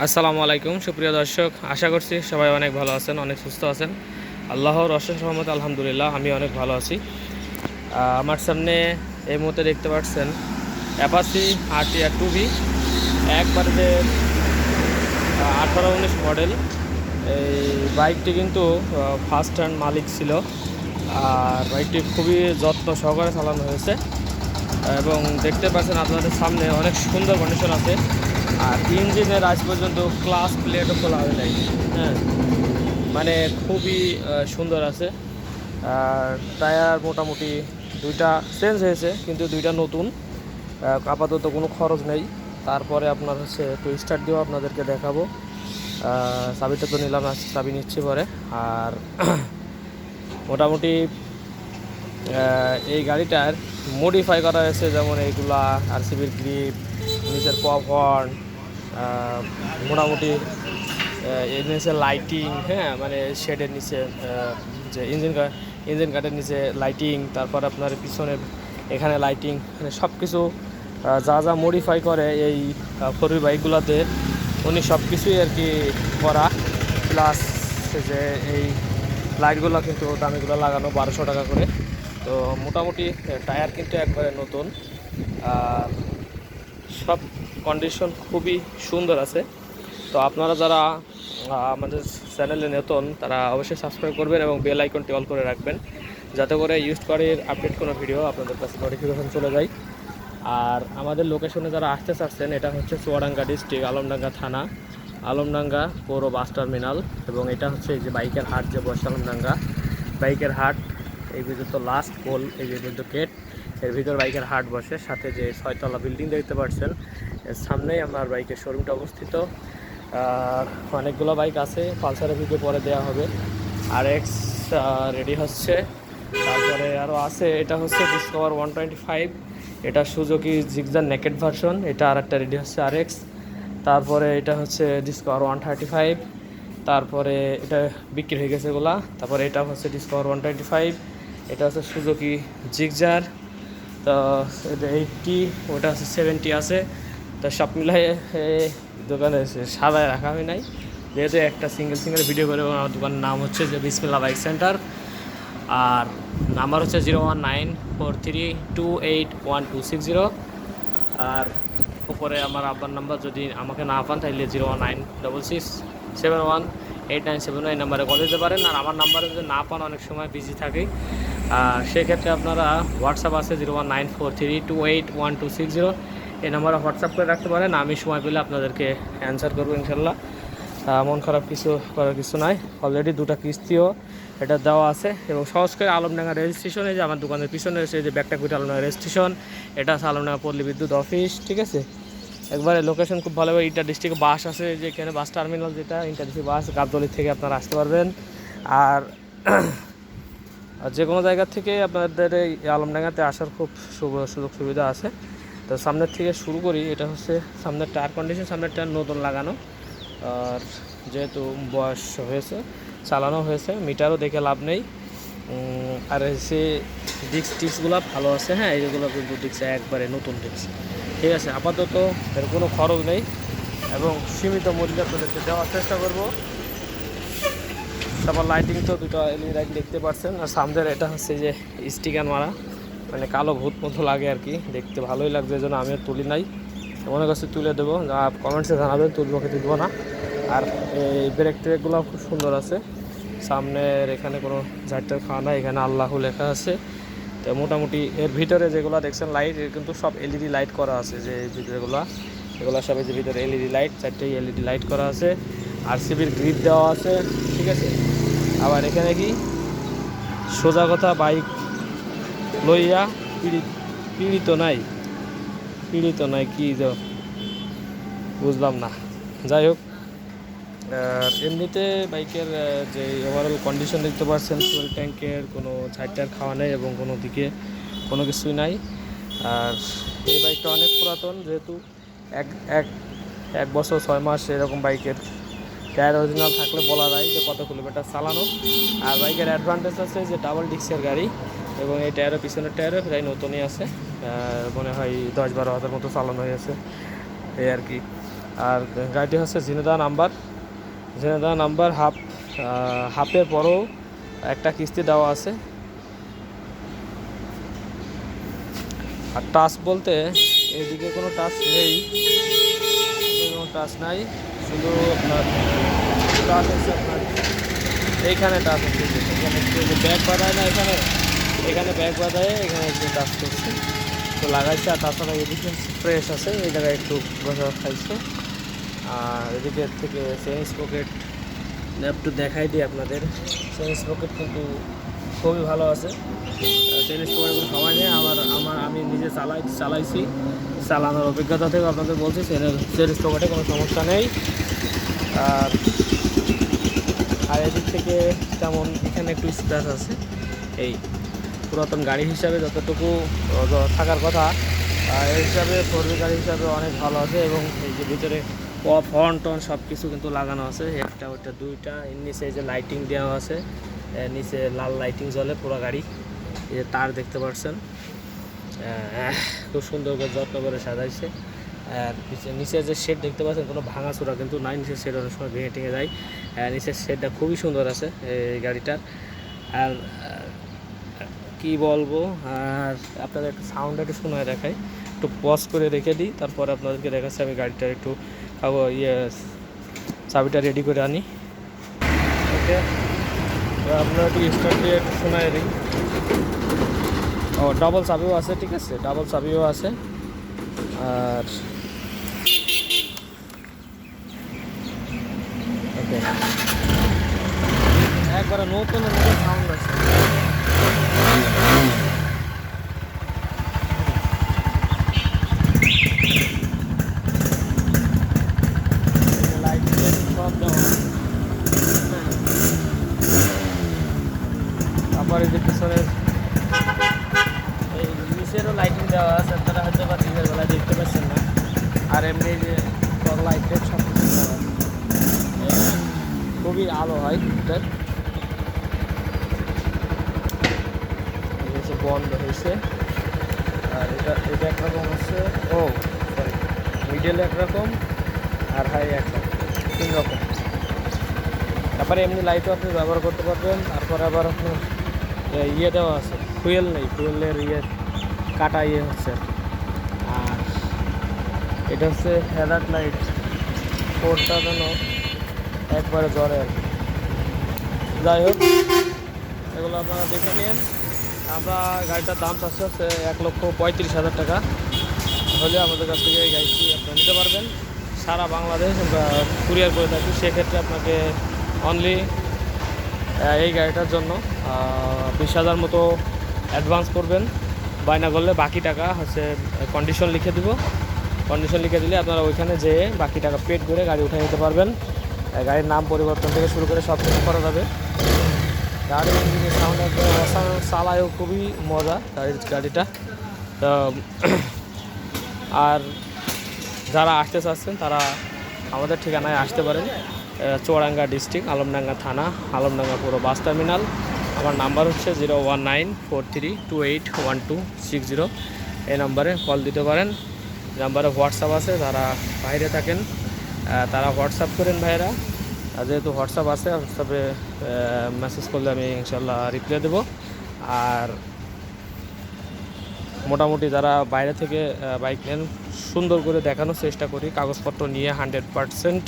আসসালামু আলাইকুম সুপ্রিয় দর্শক, আশা করছি সবাই অনেক ভালো আছেন, অনেক সুস্থ আছেন। আল্লাহর অশেষ রহমতে আলহামদুলিল্লাহ আমি অনেক ভালো আছি। আমার সামনে এই মুহূর্তে দেখতে পাচ্ছেন অ্যাপাচি RTR 2V, একবারে যে 18-19 মডেল। এই বাইকটি কিন্তু ফার্স্ট হ্যান্ড মালিক ছিল, আর বাইকটি খুবই যত্ন সহকারে চালানো হয়েছে এবং দেখতে পাচ্ছেন আপনাদের সামনে অনেক সুন্দর কন্ডিশন আছে। আর ইঞ্জিনের আজ পর্যন্ত ক্লাস প্লেটও খোলা হয় নাই। হ্যাঁ, মানে খুবই সুন্দর আছে। আর টায়ার মোটামুটি দুইটা চেঞ্জ হয়েছে, কিন্তু দুইটা নতুন। আপাতত কোনো খরচ নেই। তারপরে আপনার হচ্ছে একটু স্টার্ট দিয়েও আপনাদেরকে দেখাবো। চাবিটা তো নিলাম, চাবি নিচ্ছি পরে। আর মোটামুটি এই গাড়িটার মডিফাই করা হয়েছে, যেমন এইগুলা RCB'র গ্রিপ, নিচের পপ হর্ন, মোটামুটি এর নিচে লাইটিং, হ্যাঁ মানে শেডের নিচে যে ইঞ্জিন কার্ডের নিচে লাইটিং, তারপর আপনার পিছনে এখানে লাইটিং, মানে সব কিছু যা যা মডিফাই করে এই ফোর হুইল বাইকগুলোতে উনি সব কিছুই আর কি করা। প্লাস যে এই লাইটগুলো কিন্তু দামিগুলো লাগানো 1200 টাকা করে। তো মোটামুটি টায়ার কিন্তু একবারে নতুন, আর সব কন্ডিশন খুবই সুন্দর আছে। তো আপনারা যারা আমাদের চ্যানেলে নতুন, তারা অবশ্যই সাবস্ক্রাইব করবেন এবং বেল আইকনটি অল করে রাখবেন, যাতে করে ইউজ গাড়ির আপডেট কোনো ভিডিও আপনাদের কাছে নোটিফিকেশন চলে যায়। আর আমাদের লোকেশনে যারা আসতে চাচ্ছেন, এটা হচ্ছে চুয়াডাঙ্গা ডিস্ট্রিক্ট, আলমডাঙ্গা থানা, আলমডাঙ্গা পৌর বাস টার্মিনাল। এবং এটা হচ্ছে এই যে বাইকের হাট যে বসে আলমডাঙ্গা বাইকের হাট, এই পর্যন্ত লাস্ট পোল, এই যে পর্যন্ত গেট, এর ভিতর বাইকের হাট বসে। সাথে যে 6তলা বিল্ডিং দেখতে পাচ্ছেন, এর সামনেই আমার বাইকের শোরুমটা অবস্থিত। আর অনেকগুলো বাইক আছে, পালসারের ভিডিও পরে দেওয়া হবে। RX রেডি হচ্ছে, তারপরে আরও আছে, এটা হচ্ছে ডিসকভার 125, এটা সুজুকি জিক্সার নেকেড ভার্সন, এটা আর একটা রেডি হচ্ছে RX। তারপরে এটা হচ্ছে ডিসকভার 135, তারপরে এটা বিক্রি হয়ে গেছে এগুলা। তারপরে এটা হচ্ছে ডিসকভার 125, এটা হচ্ছে সুজুকি জিক্সার। তো এটা 80, ওটা হচ্ছে 70 আছে। তো সব মিলাই দোকানে সাজায় রাখা হয় নাই, যেহেতু একটা সিঙ্গেল ভিডিও করে। আমার দোকানের নাম হচ্ছে যে বিসমিল্লাহ বাইক সেন্টার, আর নাম্বার হচ্ছে 01943281260। আর উপরে আমার আব্বার নাম্বার, যদি আমাকে না পান তাহলে 01966718979 এই নাম্বারে কল দিতে পারেন। আর আমার নাম্বারে যদি না পান, অনেক সময় বিজি থাকে, সেক্ষেত্রে আপনারা হোয়াটসঅ্যাপ আছে 01432811260, এই নাম্বারে হোয়াটসঅ্যাপ করে রাখতে পারেন। আমি সময় পেলে আপনাদেরকে অ্যান্সার করবো ইনশাল্লাহ। মন খারাপ কিছু করার কিছু নয়। অলরেডি দুটা কিস্তিও এটা দেওয়া আছে। এবং সহজ করে আলমডাঙ্গা রেজিস্ট্রেশনে, যে আমার দোকানের পিছনে এসে যে ব্যাকটা কুইট আলমডাঙ্গা রেজিস্ট্রেশন, এটা আছে আলমডাঙ্গা পল্লী বিদ্যুৎ অফিস, ঠিক আছে। একবারে লোকেশন খুব ভালো। ইন্টার ডিস্ট্রিক্ট বাস আছে, যে এখানে বাস টার্মিনাল, যেটা ইন্টার ডিস্ট্রিক্ট বাস গাবতলী থেকে আপনারা আসতে পারবেন। আর যে কোনো জায়গা থেকে আপনাদের এই আলমডাঙ্গাতে আসার খুব সুযোগ সুবিধা আছে। তো সামনের থেকে শুরু করি। এটা হচ্ছে সামনের টায়ার কন্ডিশন, সামনের টায়ার নতুন লাগানো, আর যেহেতু বয়স হয়েছে, চালানো হয়েছে, মিটারও দেখে লাভ নেই। আর সে ডিস্কগুলো ভালো আছে, হ্যাঁ এইগুলো কিন্তু ডিস্ক একবারে নতুন ডিস্ক, ঠিক আছে। আপাতত এর কোনো খরচ নেই এবং সীমিত মূল্যে আপনাদেরকে দেওয়ার চেষ্টা করব। তারপর লাইটিং তো দুটো LED লাইট দেখতে পাচ্ছেন। আর সামনের এটা হচ্ছে যে স্টিকার মারা, মানে কালো ভূত মতো লাগে আর কি, দেখতে ভালোই লাগছে, এই জন্য আমিও তুলি নাই। মনে করছি তুলে দেবো, যা কমেন্টসে জানাবেন, তুলবো কি তুলবো না। আর এই ব্রেক ট্রেকগুলো খুব সুন্দর আছে। সামনের এখানে কোনো ঝাড়টার খাওয়া নাই, এখানে আল্লাহু লেখা আছে। তো মোটামুটি এর ভিতরে যেগুলো দেখছেন লাইট, এর কিন্তু সব LED লাইট করা আছে। যে এই ভিতরেগুলো, এগুলো সব এই যে ভিতরে LED লাইট, 4টে LED লাইট করা আছে। RCB'র গ্রিপ দেওয়া আছে, ঠিক আছে। আবার এখানে কি সোজা কথা, বাইক লইয়া পীড়িত নাই কি যে বুঝলাম না। যাই হোক, এমনিতে বাইকের যে ওভারঅল কন্ডিশন দেখতে পাচ্ছেন, ফুয়েল ট্যাঙ্কের কোনো ছাইটার খাওয়া নেই এবং কোনো দিকে কোনো কিছুই নাই। আর এই বাইকটা অনেক পুরাতন, যেহেতু এক এক এক বছর 6 মাস এরকম বাইকের টায়ার অরিজিনাল থাকলে বলা যায় যে কত কিলোমিটার চালানো। আর বাইকের অ্যাডভান্টেজ আছে যে ডাবল ডিস্কের গাড়ি, এবং এই টায়ারের পিছনের টায়ারও প্রায় নতুনই আছে, মনে হয় 10-12 হাজার মতো চালানো হয়েছে এই আর কি। আর গাড়িটি হচ্ছে ঝিনেদা নাম্বার হাফের পরও একটা কিস্তি দেওয়া আছে। আর টাচ বলতে এদিকে কোনো টাচ নেই, কোনো টাচ নাই, শুধু আপনার টাচ হচ্ছে আপনার এইখানে টাচ হচ্ছে, এখানে ব্যাগ বাঁধায় না, এখানে ব্যাগ বাঁধায়, এখানে একটু টাচ করছে তো লাগাইছে। আর তাছাড়া এদিকে ফ্রেশ আছে, এই জায়গায় একটু বসা খাইছে। আর এদিকে থেকে চেইন পকেট একটু দেখাই দিই আপনাদের। চেইন পকেট কিন্তু খুবই ভালো আছে, চেইন পকেট কোনো সময় নেই। আমি নিজে চালাইছি, চালানোর অভিজ্ঞতা থেকে আপনাদের বলছি চেইন পকেটে কোনো সমস্যা নেই। আর এদিক থেকে তেমন এখানে একটু স্ক্র্যাচ আছে। এই পুরাতন গাড়ি হিসাবে যতটুকু থাকার কথা এই হিসাবে 4B গাড়ি হিসাবে অনেক ভালো আছে। এবং এই যে ভিতরে হর্ন টন সব কিছু কিন্তু লাগানো আছে, একটা ওইটা দুইটা। এর নিচে এই যে লাইটিং দেওয়া আছে, নিচে লাল লাইটিং জ্বলে পুরো গাড়ি। এই যে তার দেখতে পাচ্ছেন, খুব সুন্দর করে যত্ন করে সাজাইছে। আর নিচে যে শেড দেখতে পাচ্ছেন কোনো ভাঙাচোরা কিন্তু নাই, নিচের শেড অনেক সময় ভেঙে টেঙে যায়। নিচের শেডটা খুবই সুন্দর আছে এই গাড়িটার। আর কি বলবো, আর আপনাদের একটু সাউন্ড একটু শোনায় দেখাই, একটু পজ করে রেখে দিই, তারপরে আপনাদেরকে দেখাচ্ছি। আমি গাড়িটার একটু চাবিটা রেডি করে আনি। ওকে, আপনারা একটু স্টার্ট দিয়ে একটু শোনায় দিই। ডাবল চাবিও আছে, ঠিক আছে, ডাবল চাবিও আছে। আর ওকে, একবারে নতুন সাউন্ড আছে। তারপরে যে পিছনের এই নিচেরও লাইটিং দেওয়া আছে, আপনারা হয়তো বা দিনের বেলায় দেখতে পাচ্ছেন না। আর এমনি যে লাইট সব কিছু দেওয়া, খুবই আলো হয় এটার। বন্ধ হয়েছে। আর এটা একরকম হচ্ছে, সরি, মিডল একরকম আর হাই একরকম, 3 রকম। তারপরে এমনি লাইটও আপনি ব্যবহার করতে পারবেন। তারপরে আবার আপনার ইয়ে দেওয়া আছে, ফুয়েল নেই, ফুয়েলের কাটা হচ্ছে। আর এটা হচ্ছে হেডলাইট লাইট, কোডটা যেন একবারে জ্বরে আর কি। যাই হোক, এগুলো আপনারা দেখে নিন। আমরা গাড়িটার দাম চাচ্ছি হচ্ছে 1,35,000 টাকা হলে আমাদের কাছ থেকে এই গাড়িটি আপনারা নিতে পারবেন। সারা বাংলাদেশ আমরা কুরিয়ার করে থাকি। সেক্ষেত্রে আপনাকে অনলি এই গাড়িটার জন্য 20,000 মতো অ্যাডভান্স করবেন। বায়না করলে বাকি টাকা হচ্ছে কন্ডিশন লিখে দিব। কন্ডিশন লিখে দিলে আপনারা ওইখানে যেয়ে বাকি টাকা পেড করে গাড়ি উঠে নিতে পারবেন। গাড়ির নাম পরিবর্তন থেকে শুরু করে সব কিছু করা যাবে। গাড়ির ইঞ্জিনের সাউন্ড চালায়ও খুবই মজা গাড়িটা। তো আর যারা আসতে চাচ্ছেন তারা আমাদের ঠিকানায় আসতে পারেন। চুয়াডাঙ্গা ডিস্ট্রিক্ট, আলমডাঙ্গা থানা, আলমডাঙ্গা পুরো বাস টার্মিনাল। আমার নাম্বার হচ্ছে 01943281260। এই নাম্বারে কল দিতে পারেন। নাম্বারে হোয়াটসঅ্যাপ আছে, যারা বাইরে থাকেন তারা হোয়াটসঅ্যাপ করেন ভাইয়েরা। যেহেতু হোয়াটসঅ্যাপ আছে, হোয়াটসঅ্যাপে মেসেজ করলে আমি ইনশাল্লাহ রিপ্লাই দেবো। আর মোটামুটি যারা বাইরে থেকে বাইক নেন, সুন্দর করে দেখানোর চেষ্টা করি। কাগজপত্র নিয়ে 100%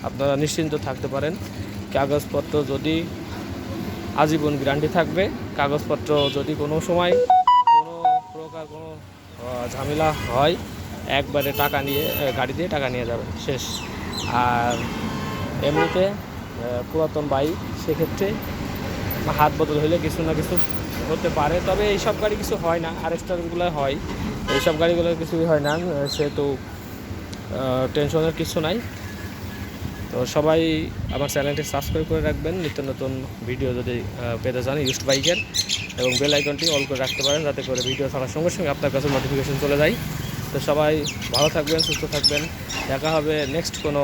আপনারা নিশ্চিন্ত থাকতে পারেন। কাগজপত্র যদি আজীবন গ্যারান্টি থাকবে। কাগজপত্র যদি কোনো সময় কোনো প্রকার কোনো ঝামেলা হয়, একবারে টাকা নিয়ে গাড়ি দিয়ে টাকা নিয়ে যাবেন, শেষ। আর এমনিতে পুরাতন বাইক, সেক্ষেত্রে হাত বদল হলে কিছু না কিছু হতে পারে। তবে এইসব গাড়ি কিছু হয় না, আরএক্সটারগুলো হয়, এইসব গাড়িগুলো কিছুই হয় না, সেহেতু টেনশনের কিছু নাই। তো সবাই আমার চ্যানেলটি সাবস্ক্রাইব করে রাখবেন নিত্য নতুন ভিডিও যদি পেতে চান ইউজড বাইকের, এবং বেল আইকনটি অল করে রাখতে পারেন, যাতে করে ভিডিও ছাড়ার সঙ্গে সঙ্গে আপনার কাছে নোটিফিকেশন চলে যায়। তো সবাই ভালো থাকবেন, সুস্থ থাকবেন। দেখা হবে নেক্সট কোনো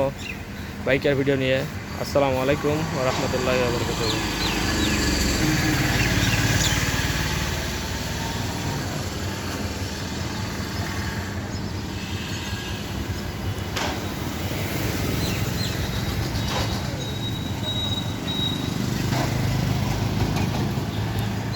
বাইকের ভিডিও নিয়ে। আসসালামু আলাইকুম ওয়া রাহমাতুল্লাহি ওয়া বারাকাতুহু।